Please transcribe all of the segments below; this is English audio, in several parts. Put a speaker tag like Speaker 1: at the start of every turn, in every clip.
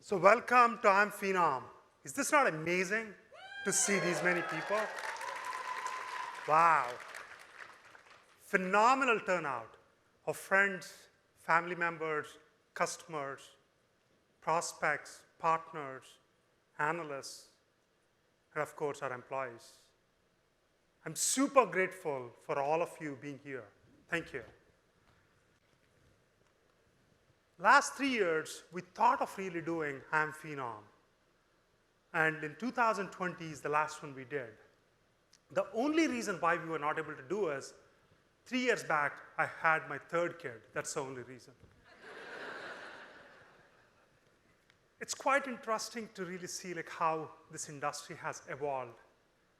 Speaker 1: So welcome to IAMPHENOM. Is this not amazing to see these many people? Wow. Phenomenal turnout of friends, family members, customers, prospects, partners, analysts, and of course our employees. I'm super grateful for all of you being here. Thank you. Last 3 years, we thought of really doing IAMPHENOM. And in 2020 is the last one we did. The only reason why we were not able to do is 3 years back, I had my third kid. That's the only reason. It's quite interesting to really see how this industry has evolved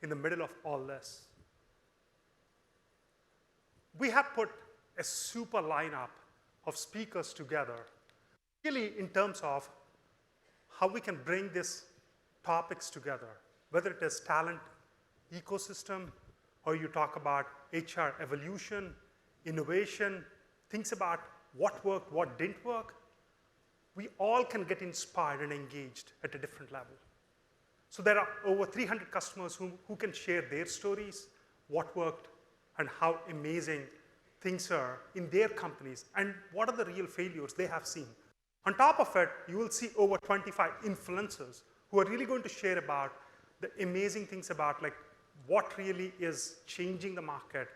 Speaker 1: in the middle of all this. We have put a super lineup of speakers together, really in terms of how we can bring these topics together, whether it is talent ecosystem, or you talk about HR evolution, innovation, things about what worked, what didn't work. We all can get inspired and engaged at a different level. So there are over 300 customers who can share their stories, what worked, and how amazing things are in their companies, and what are the real failures they have seen. On top of it, you will see over 25 influencers who are really going to share about the amazing things about what really is changing the market,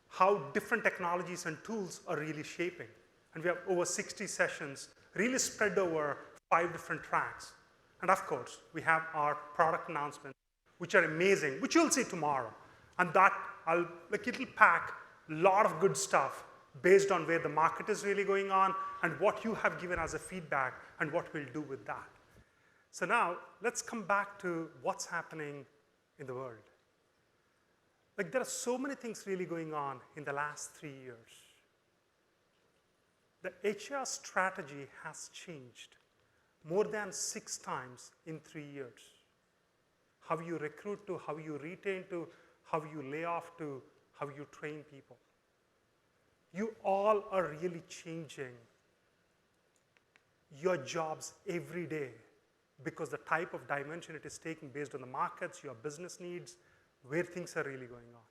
Speaker 1: how different technologies and tools are really shaping. And we have over 60 sessions really spread over 5 different tracks. And of course, we have our product announcements, which are amazing, which you'll see tomorrow. And that, it'll pack a lot of good stuff based on where the market is really going on and what you have given as a feedback and what we'll do with that. So now, let's come back to what's happening in the world. There are so many things really going on in the last 3 years. The HR strategy has changed more than 6 times in 3 years. How you recruit to, how you retain to, how you lay off to, how you train people. You all are really changing your jobs every day because the type of dimension it is taking based on the markets, your business needs, where things are really going on.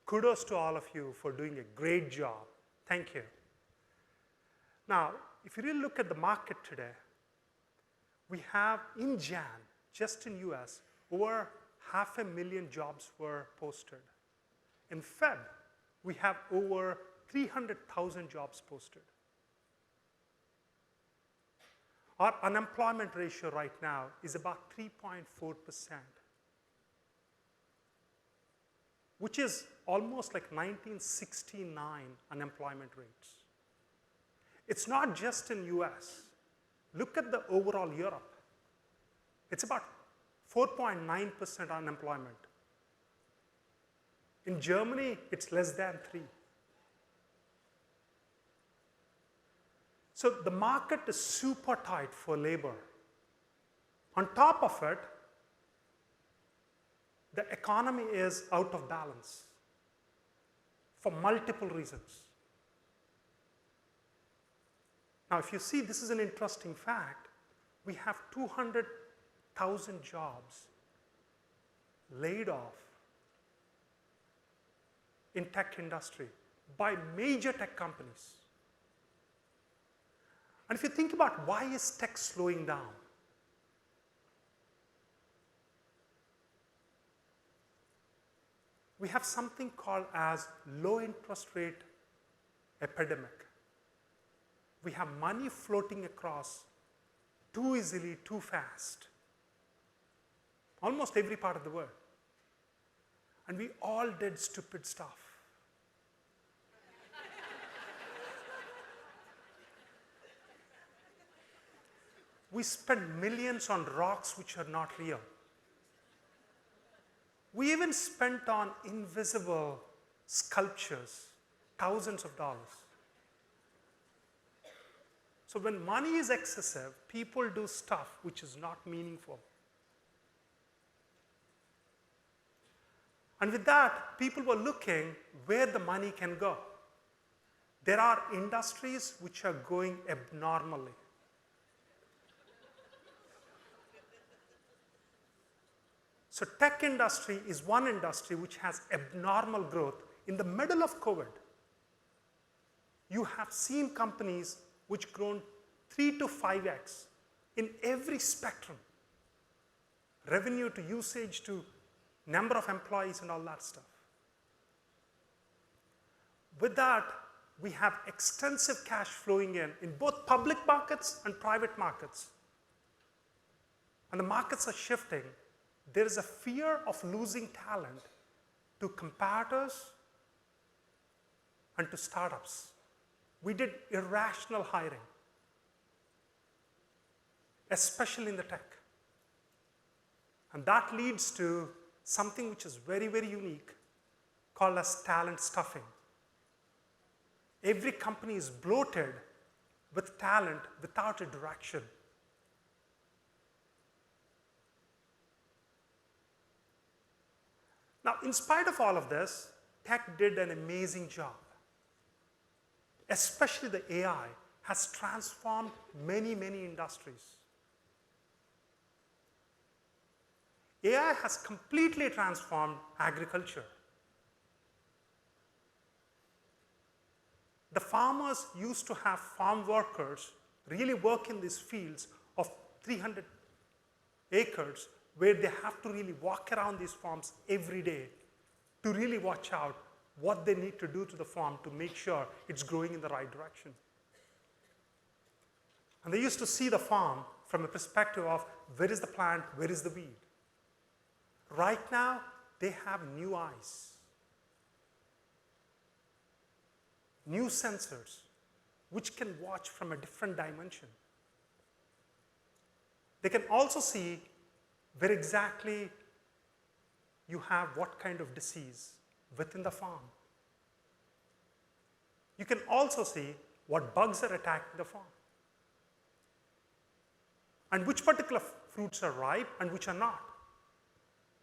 Speaker 1: Kudos to all of you for doing a great job. Thank you. Now, if you really look at the market today, we have in Jan, just in US, over 500,000 jobs were posted. In Feb, we have over 300,000 jobs posted. Our unemployment ratio right now is about 3.4%, which is almost like 1969 unemployment rates. It's not just in US. Look at the overall Europe. It's about 4.9% unemployment. In Germany, it's less than 3. So the market is super tight for labor. On top of it, the economy is out of balance for multiple reasons. Now, if you see, this is an interesting fact. We have 200,000 jobs laid off in tech industry by major tech companies. And if you think about why is tech slowing down, we have something called as low interest rate epidemic. We have money floating across too easily, too fast, almost every part of the world. And we all did stupid stuff. We spent millions on rocks which are not real. We even spent on invisible sculptures, thousands of dollars. So when money is excessive, people do stuff which is not meaningful. And with that, people were looking where the money can go. There are industries which are going abnormally. So tech industry is one industry which has abnormal growth. In the middle of COVID, you have seen companies which grown 3 to 5x in every spectrum. Revenue to usage to number of employees and all that stuff. With that, we have extensive cash flowing in both public markets and private markets. And the markets are shifting. There is a fear of losing talent to competitors and to startups. We did irrational hiring, especially in the tech. And that leads to something which is very, very unique, called as talent stuffing. Every company is bloated with talent without a direction. Now, in spite of all of this, tech did an amazing job. Especially the AI has transformed many, many industries. AI has completely transformed agriculture. The farmers used to have farm workers really work in these fields of 300 acres where they have to really walk around these farms every day to really watch out what they need to do to the farm to make sure it's growing in the right direction. And they used to see the farm from a perspective of where is the plant, where is the weed. Right now, they have new eyes, new sensors, which can watch from a different dimension. They can also see where exactly you have what kind of disease within the farm. You can also see what bugs are attacking the farm, and which particular fruits are ripe and which are not.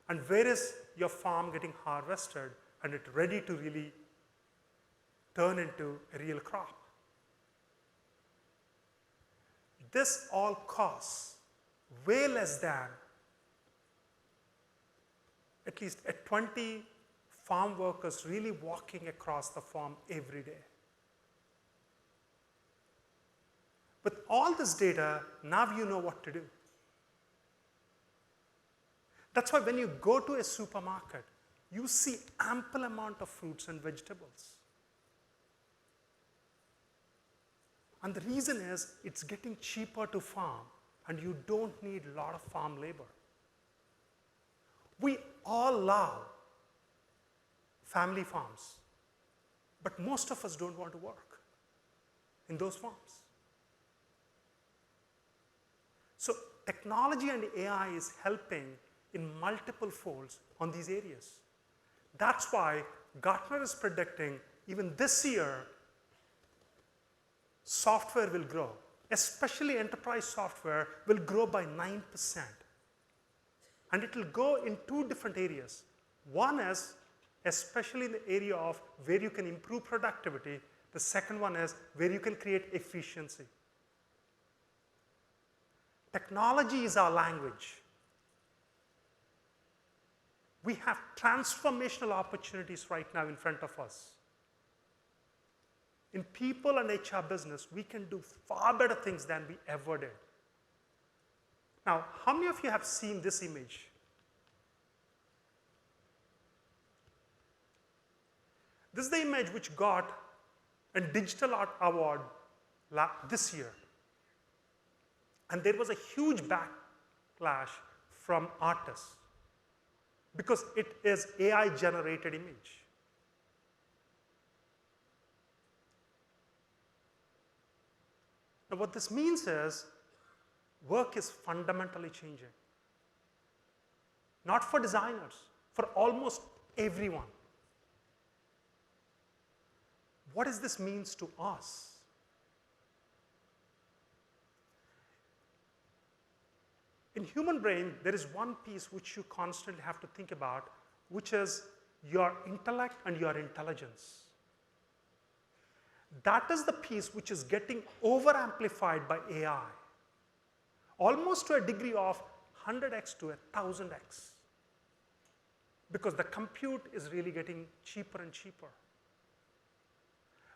Speaker 1: And where is your farm getting harvested and it's ready to really turn into a real crop. This all costs way less than at least 20 farm workers really walking across the farm every day. With all this data, now you know what to do. That's why when you go to a supermarket, you see ample amount of fruits and vegetables. And the reason is it's getting cheaper to farm and you don't need a lot of farm labor. We all love family farms, but most of us don't want to work in those farms. So technology and AI is helping in multiple folds on these areas. That's why Gartner is predicting even this year, software will grow, especially enterprise software will grow by 9%. And it will go in two different areas. One is especially in the area of where you can improve productivity. The second one is where you can create efficiency. Technology is our language. We have transformational opportunities right now in front of us. In people and HR business, we can do far better things than we ever did. Now, how many of you have seen this image? This is the image which got a Digital Art Award this year. And there was a huge backlash from artists because it is AI-generated image. Now, what this means is work is fundamentally changing. Not for designers, for almost everyone. What does this mean to us? In human brain, there is one piece which you constantly have to think about, which is your intellect and your intelligence. That is the piece which is getting over-amplified by AI, almost to a degree of 100x to 1000x. because the compute is really getting cheaper and cheaper.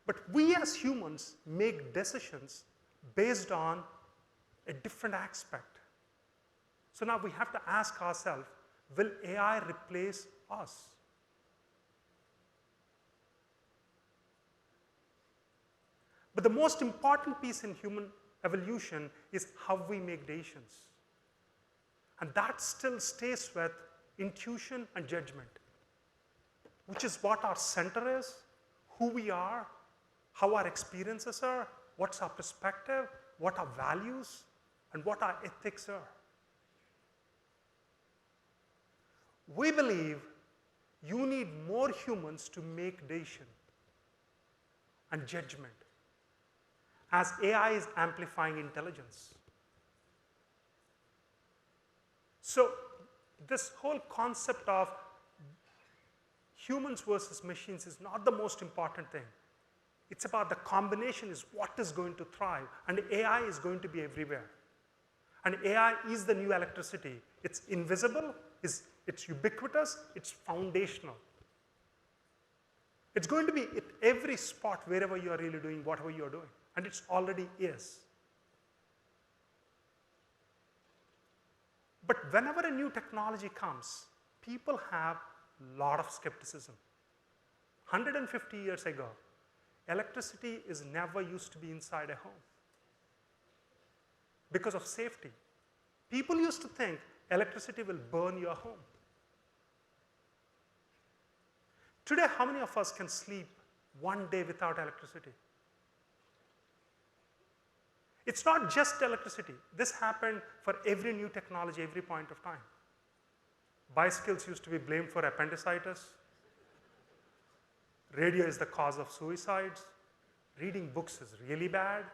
Speaker 1: But we as humans make decisions based on a different aspect. So now we have to ask ourselves, will AI replace us? But the most important piece in human evolution is how we make decisions. And that still stays with intuition and judgment, which is what our center is, who we are, how our experiences are, what's our perspective, what our values, and what our ethics are. We believe you need more humans to make decision and judgment as AI is amplifying intelligence. So this whole concept of humans versus machines is not the most important thing. It's about the combination is what is going to thrive, and AI is going to be everywhere. And AI is the new electricity. It's invisible, it's ubiquitous, it's foundational. It's going to be at every spot wherever you are really doing whatever you are doing, and it already is. But whenever a new technology comes, people have a lot of skepticism. 150 years ago, electricity is never used to be inside a home because of safety. People used to think electricity will burn your home. Today, how many of us can sleep one day without electricity? It's not just electricity. This happened for every new technology, every point of time. Bicycles used to be blamed for appendicitis. Radio is the cause of suicides. Reading books is really bad.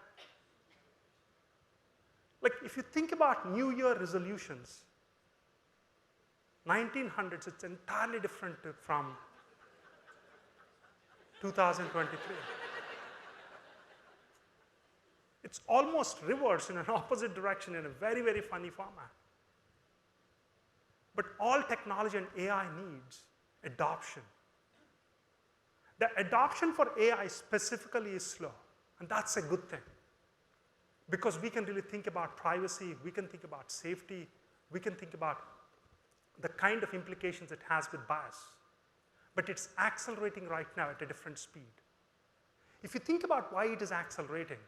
Speaker 1: Like, if you think about New Year resolutions, 1900s, it's entirely different from 2023. It's almost reversed in an opposite direction in a very, very funny format. But all technology and AI needs adoption. The adoption for AI specifically is slow, and that's a good thing. Because we can really think about privacy, we can think about safety, we can think about the kind of implications it has with bias. But it's accelerating right now at a different speed. If you think about why it is accelerating,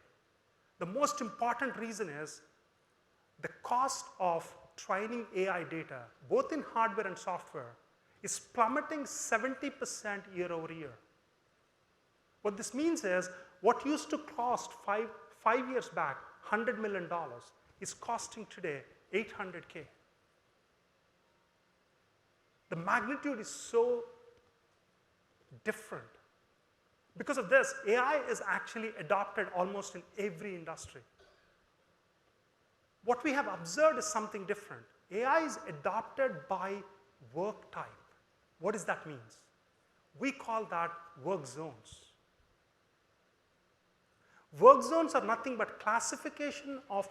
Speaker 1: the most important reason is the cost of training AI data, both in hardware and software, is plummeting 70% year over year. What this means is, what used to cost five years back $100 million is costing today $800K. The magnitude is so different. Because of this, AI is actually adopted almost in every industry. What we have observed is something different. AI is adopted by work type. What does that mean? We call that work zones. Work zones are nothing but classification of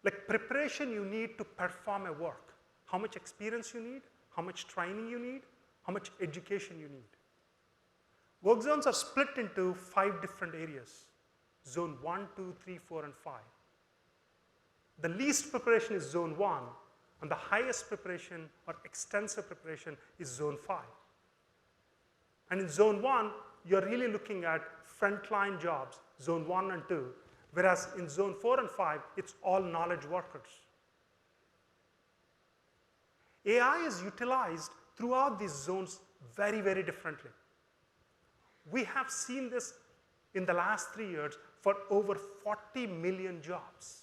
Speaker 1: like preparation you need to perform a work. How much experience you need, how much training you need, how much education you need. Work zones are split into 5 different areas. Zone 1, 2, 3, 4, and 5. The least preparation is zone 1, and the highest preparation or extensive preparation is zone 5. And in zone 1, you're really looking at frontline jobs, zone 1 and 2, whereas in zone 4 and 5, it's all knowledge workers. AI is utilized throughout these zones very, very differently. We have seen this in the last 3 years for over 40 million jobs.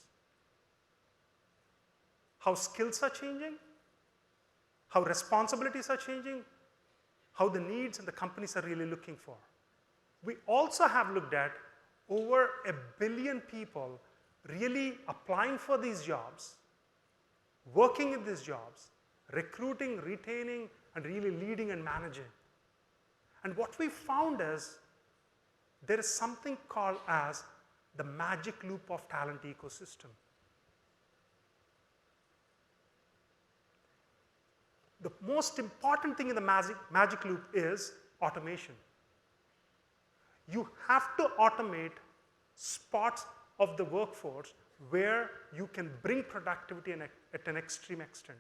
Speaker 1: How skills are changing, how responsibilities are changing, how the needs and the companies are really looking for. We also have looked at over 1 billion people really applying for these jobs, working in these jobs, recruiting, retaining, and really leading and managing. And what we found is there is something called as the magic loop of talent ecosystem. the most important thing in the magic loop is automation. You have to automate spots of the workforce where you can bring productivity at an extreme extent.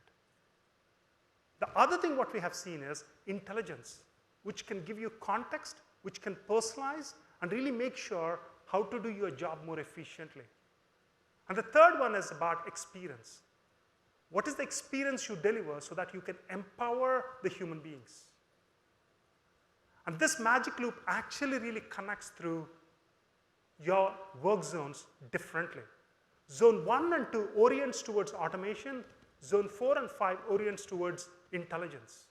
Speaker 1: The other thing what we have seen is intelligence, which can give you context, which can personalize, and really make sure how to do your job more efficiently. And the third one is about experience. What is the experience you deliver so that you can empower the human beings? And this magic loop actually really connects through your work zones differently. Zone 1 and 2 orients towards automation. Zone 4 and 5 orients towards intelligence.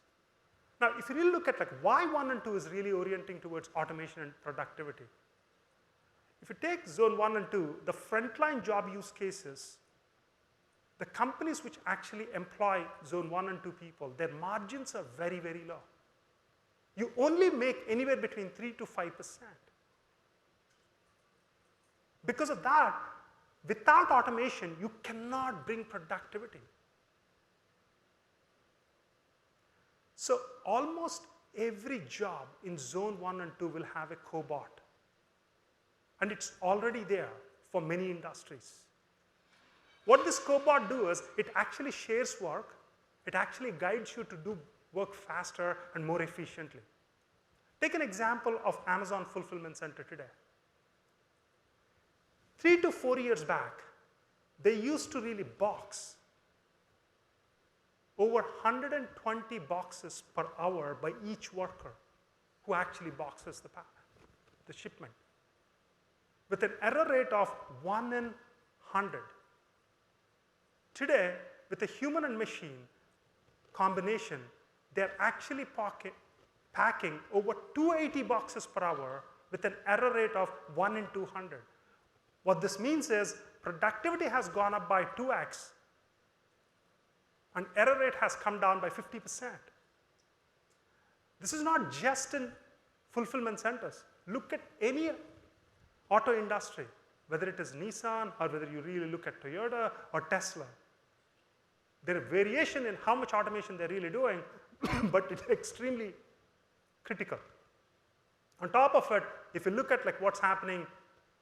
Speaker 1: Now, if you really look at why 1 and 2 is really orienting towards automation and productivity, if you take zone 1 and 2, the frontline job use cases, the companies which actually employ zone 1 and 2 people, their margins are very, very low. You only make anywhere between 3 to 5%. Because of that, without automation, you cannot bring productivity. So almost every job in zone 1 and 2 will have a cobot. And it's already there for many industries. What this cobot does is it actually shares work. It actually guides you to do work faster and more efficiently. Take an example of Amazon Fulfillment Center today. 3 to 4 years back, they used to really box over 120 boxes per hour by each worker who actually boxes the shipment, with an error rate of 1 in 100. Today, with a human and machine combination, they're actually packing over 280 boxes per hour with an error rate of 1 in 200. What this means is productivity has gone up by 2x and error rate has come down by 50%. This is not just in fulfillment centers. Look at any auto industry, whether it is Nissan or whether you really look at Toyota or Tesla. There is variation in how much automation they're really doing, but it's extremely critical. On top of it, if you look at what's happening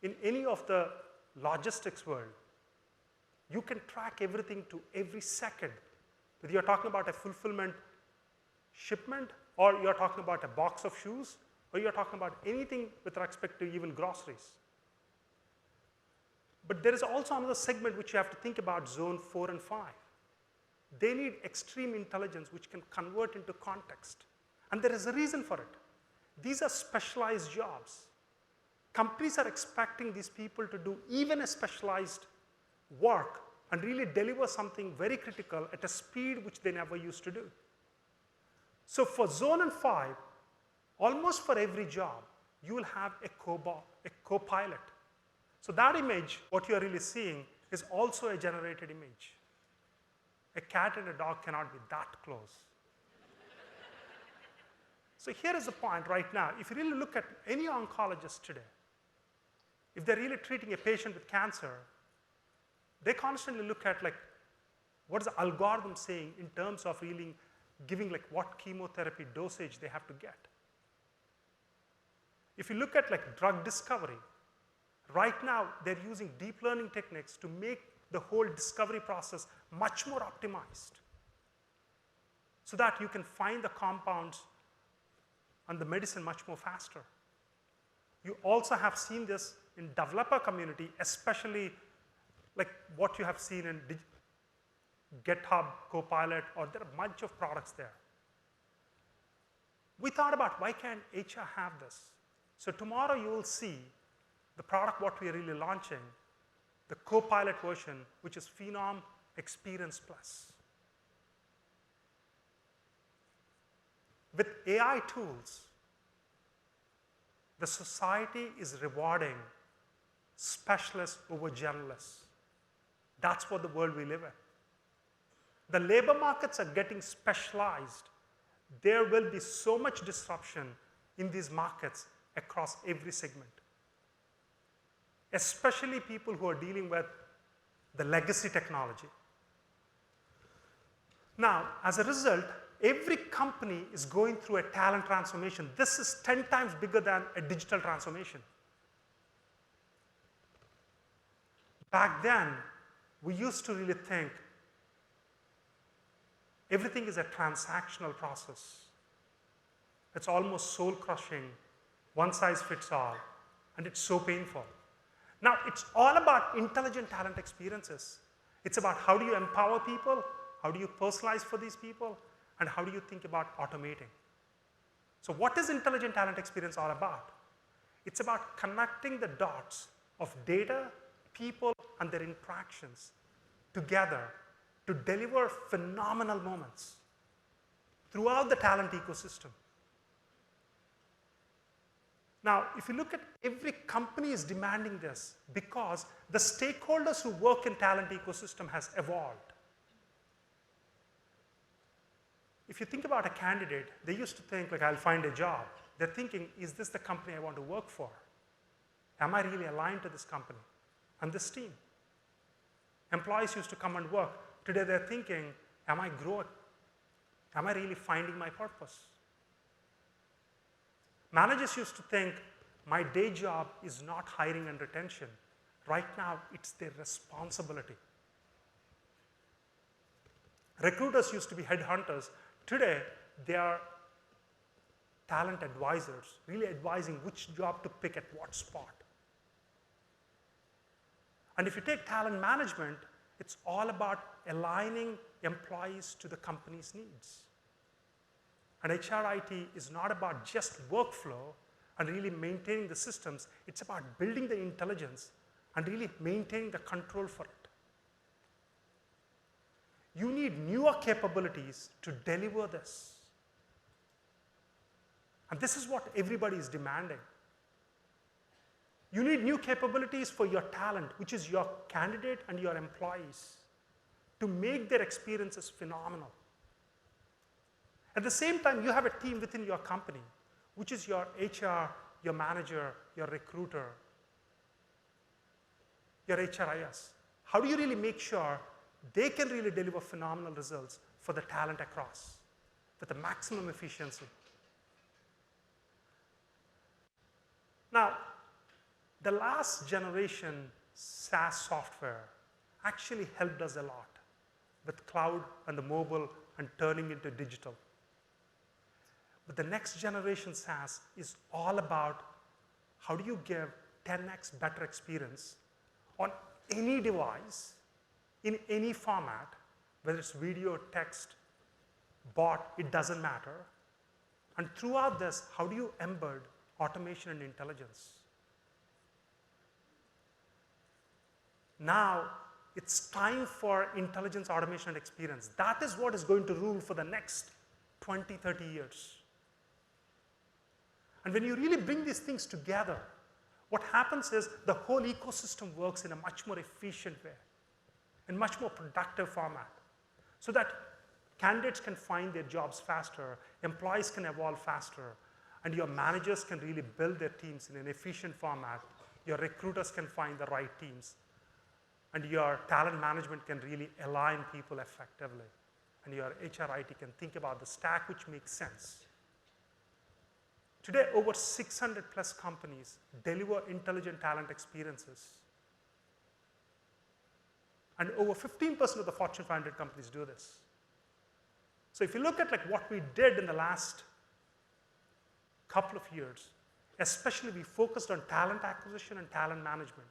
Speaker 1: in any of the logistics world, you can track everything to every second. Whether you're talking about a fulfillment shipment, or you're talking about a box of shoes, or you're talking about anything with respect to even groceries. But there is also another segment which you have to think about, zone 4 and 5. They need extreme intelligence which can convert into context. And there is a reason for it. These are specialized jobs. Companies are expecting these people to do even a specialized work and really deliver something very critical at a speed which they never used to do. So for zone and 5, almost for every job, you will have a co-pilot. So that image, what you are really seeing, is also a generated image. A cat and a dog cannot be that close. So here is the point right now. If you really look at any oncologist today, if they're really treating a patient with cancer, they constantly look at what is the algorithm saying in terms of really giving what chemotherapy dosage they have to get. If you look at drug discovery, right now they're using deep learning techniques to make the whole discovery process much more optimized so that you can find the compounds and the medicine much more faster. You also have seen this in developer community, especially what you have seen in GitHub, Copilot, or there are a bunch of products there. We thought about why can't HR have this? So tomorrow you will see the product what we are really launching, the Copilot version, which is Phenom Experience Plus. With AI tools, the society is rewarding specialists over generalists. That's what the world we live in. The labor markets are getting specialized. There will be so much disruption in these markets across every segment, especially people who are dealing with the legacy technology. Now, as a result, every company is going through a talent transformation. This is 10 times bigger than a digital transformation. Back then, we used to really think everything is a transactional process. It's almost soul-crushing, one size fits all, and it's so painful. Now, it's all about intelligent talent experiences. It's about how do you empower people, how do you personalize for these people, and how do you think about automating. So what is intelligent talent experience all about? It's about connecting the dots of data, people, and their interactions together to deliver phenomenal moments throughout the talent ecosystem. Now, if you look at every company is demanding this because the stakeholders who work in talent ecosystem has evolved. If you think about a candidate, they used to think like, I'll find a job. They're thinking, is this the company I want to work for? Am I really aligned to this company and this team? Employees used to come and work. Today they're thinking, am I growing? Am I really finding my purpose? Managers used to think, my day job is not hiring and retention. Right now, it's their responsibility. Recruiters used to be headhunters. Today, they are talent advisors, really advising which job to pick at what spot. And if you take talent management, it's all about aligning employees to the company's needs. And HRIT is not about just workflow and really maintaining the systems. It's about building the intelligence and really maintaining the control for it. You need newer capabilities to deliver this. And this is what everybody is demanding. You need new capabilities for your talent, which is your candidate and your employees, to make their experiences phenomenal. At the same time, you have a team within your company, which is your HR, your manager, your recruiter, your HRIS. How do you really make sure they can really deliver phenomenal results for the talent across with the maximum efficiency? Now, the last generation SaaS software actually helped us a lot with cloud and the mobile and turning into digital. But the next generation SaaS is all about how do you give 10x better experience on any device, in any format, whether it's video, text, bot, it doesn't matter. And throughout this, how do you embed automation and intelligence? Now, it's time for intelligence, automation, and experience. That is what is going to rule for the next 20, 30 years. And when you really bring these things together, what happens is the whole ecosystem works in a much more efficient way, in much more productive format, so that candidates can find their jobs faster, employees can evolve faster, and your managers can really build their teams in an efficient format, your recruiters can find the right teams, and your talent management can really align people effectively, and your HRIT can think about the stack which makes sense. Today, over 600 plus companies deliver intelligent talent experiences. And over 15% of the Fortune 500 companies do this. So if you look at like what we did in the last couple of years, especially we focused on talent acquisition and talent management.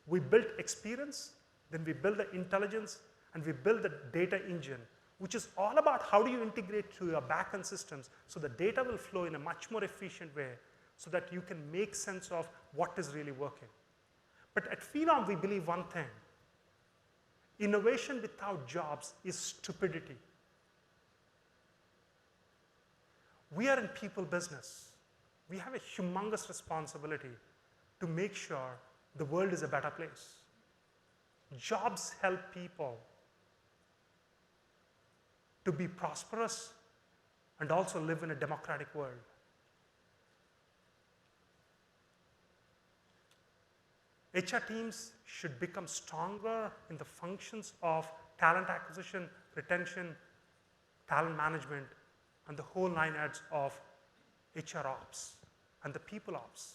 Speaker 1: We built experience, then we built the intelligence, and we built the data engine, which is all about how do you integrate to your backend systems so the data will flow in a much more efficient way so that you can make sense of what is really working. But at Phenom, we believe one thing. Innovation without jobs is stupidity. We are in people business. We have a humongous responsibility to make sure the world is a better place. Jobs help people to be prosperous and also live in a democratic world. HR teams should become stronger in the functions of talent acquisition, retention, talent management, and the whole nine yards of HR ops and the people ops.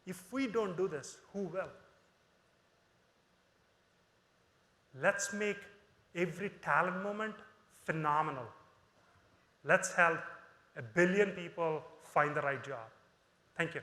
Speaker 1: If we don't do this, who will? Let's make every talent moment phenomenal. Let's help 1 billion people find the right job. Thank you.